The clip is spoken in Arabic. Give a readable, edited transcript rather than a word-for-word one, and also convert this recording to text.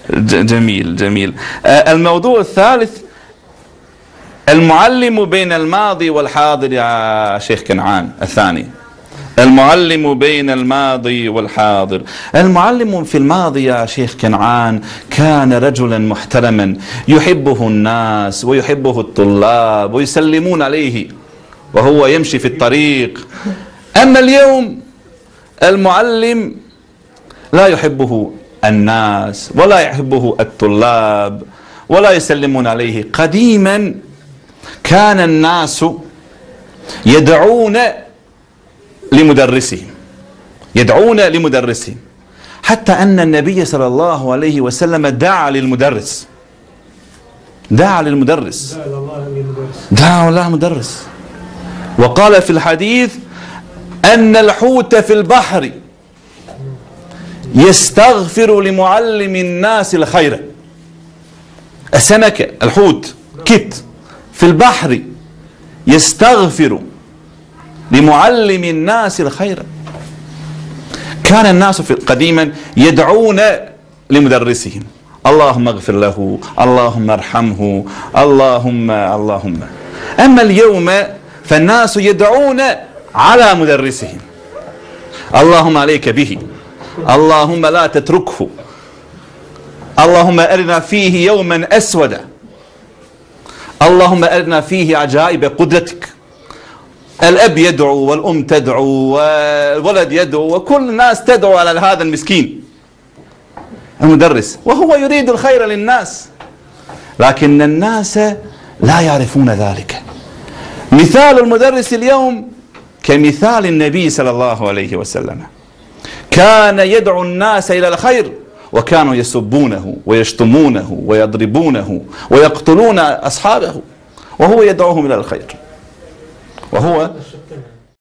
جميل جميل. الموضوع الثالث، المعلم بين الماضي والحاضر يا شيخ كنعان. الثاني، المعلم بين الماضي والحاضر. المعلم في الماضي يا شيخ كنعان كان رجلا محترما يحبه الناس ويحبه الطلاب ويسلمون عليه وهو يمشي في الطريق. أما اليوم المعلم لا يحبه الناس ولا يحبه الطلاب ولا يسلمون عليه. قديما كان الناس يدعون لمدرسهم، يدعون لمدرسهم، حتى أن النبي صلى الله عليه وسلم دعا للمدرس، دعا للمدرس، دعا الله مدرس. وقال في الحديث أن الحوت في البحر يستغفر لمعلم الناس الخير. السمكة الحوت كت في البحر يستغفر لمعلم الناس الخير. كان الناس قديما يدعون لمدرسهم، اللهم اغفر له، اللهم ارحمه، اللهم. أما اليوم فالناس يدعون على مدرسهم، اللهم عليك به، اللهم لا تتركه، اللهم أرنا فيه يوما أسودا، اللهم أرنا فيه عجائب قدرتك. الأب يدعو والأم تدعو والولد يدعو وكل الناس تدعو على هذا المسكين المدرس، وهو يريد الخير للناس، لكن الناس لا يعرفون ذلك. مثال المدرس اليوم كمثال النبي صلى الله عليه وسلم، كان يدعو الناس إلى الخير وكانوا يسبونه ويشتمونه ويضربونه ويقتلون أصحابه، وهو يدعوهم إلى الخير. وهو